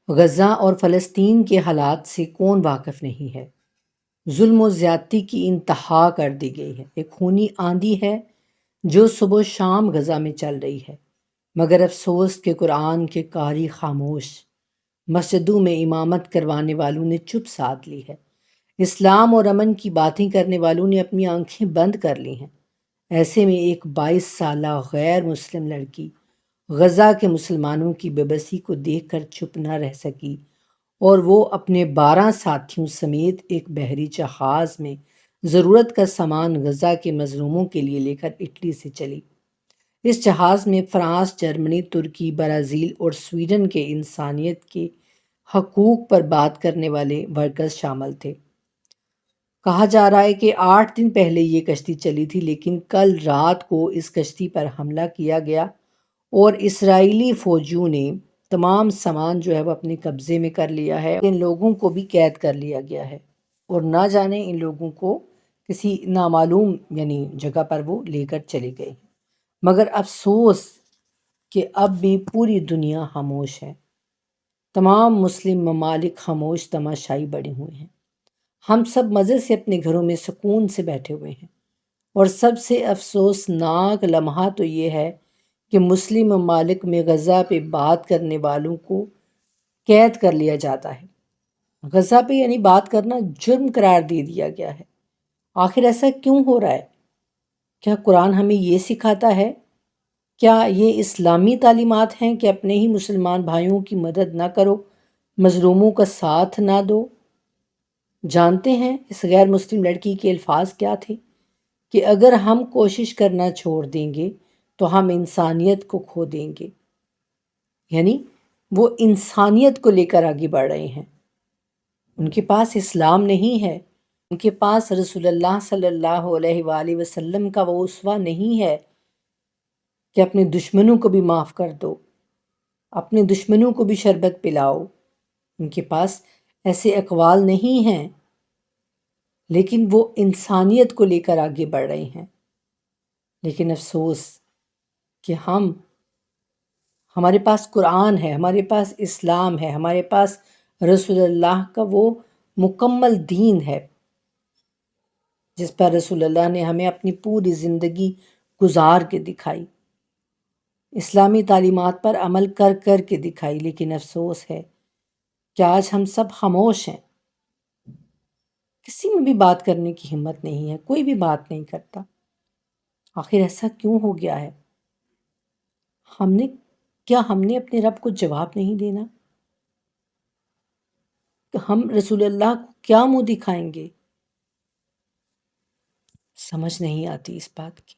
غزہ اور فلسطین کے حالات سے کون واقف نہیں ہے؟ ظلم و زیادتی کی انتہا کر دی گئی ہے۔ ایک خونی آندھی ہے جو صبح و شام غزہ میں چل رہی ہے، مگر افسوس کہ قرآن کے قاری خاموش، مسجدوں میں امامت کروانے والوں نے چپ سادھ لی ہے، اسلام اور امن کی باتیں کرنے والوں نے اپنی آنکھیں بند کر لی ہیں۔ ایسے میں ایک 22 سالہ غیر مسلم لڑکی غزہ کے مسلمانوں کی بے بسی کو دیکھ کر چپ نہ رہ سکی اور وہ اپنے 12 ساتھیوں سمیت ایک بحری جہاز میں ضرورت کا سامان غزہ کے مظلوموں کے لیے لے کر اٹلی سے چلی۔ اس جہاز میں فرانس، جرمنی، ترکی، برازیل اور سویڈن کے انسانیت کے حقوق پر بات کرنے والے ورکرز شامل تھے۔ کہا جا رہا ہے کہ 8 دن پہلے یہ کشتی چلی تھی، لیکن کل رات کو اس کشتی پر حملہ کیا گیا اور اسرائیلی فوجیوں نے تمام سامان جو ہے وہ اپنے قبضے میں کر لیا ہے۔ ان لوگوں کو بھی قید کر لیا گیا ہے اور نہ جانے ان لوگوں کو کسی نامعلوم جگہ پر وہ لے کر چلے گئے۔ مگر افسوس کہ اب بھی پوری دنیا خاموش ہے۔ تمام مسلم ممالک خاموش تماشائی بڑے ہوئے ہیں۔ ہم سب مزے سے اپنے گھروں میں سکون سے بیٹھے ہوئے ہیں، اور سب سے افسوسناک لمحہ تو یہ ہے کہ مسلم ممالک میں غزہ پہ بات کرنے والوں کو قید کر لیا جاتا ہے۔ غزہ پہ بات کرنا جرم قرار دے دیا گیا ہے۔ آخر ایسا کیوں ہو رہا ہے؟ کیا قرآن ہمیں یہ سکھاتا ہے؟ کیا یہ اسلامی تعلیمات ہیں کہ اپنے ہی مسلمان بھائیوں کی مدد نہ کرو، مظلوموں کا ساتھ نہ دو؟ جانتے ہیں اس غیر مسلم لڑکی کے الفاظ کیا تھے؟ کہ اگر ہم کوشش کرنا چھوڑ دیں گے تو ہم انسانیت کو کھو دیں گے۔ وہ انسانیت کو لے کر آگے بڑھ رہے ہیں۔ ان کے پاس اسلام نہیں ہے، ان کے پاس رسول اللہ صلی اللہ علیہ وآلہ وسلم کا وہ اسوہ نہیں ہے کہ اپنے دشمنوں کو بھی معاف کر دو، اپنے دشمنوں کو بھی شربت پلاؤ۔ ان کے پاس ایسے اقوال نہیں ہیں، لیکن وہ انسانیت کو لے کر آگے بڑھ رہے ہیں۔ لیکن افسوس کہ ہمارے پاس قرآن ہے، ہمارے پاس اسلام ہے، ہمارے پاس رسول اللہ کا وہ مکمل دین ہے جس پر رسول اللہ نے ہمیں اپنی پوری زندگی گزار کے دکھائی، اسلامی تعلیمات پر عمل کر کر کے دکھائی۔ لیکن افسوس ہے کہ آج ہم سب خاموش ہیں، کسی میں بھی بات کرنے کی ہمت نہیں ہے، کوئی بھی بات نہیں کرتا۔ آخر ایسا کیوں ہو گیا ہے؟ کیا ہم نے اپنے رب کو جواب نہیں دینا؟ کہ ہم رسول اللہ کو کیا منہ دکھائیں گے؟ سمجھ نہیں آتی اس بات کی۔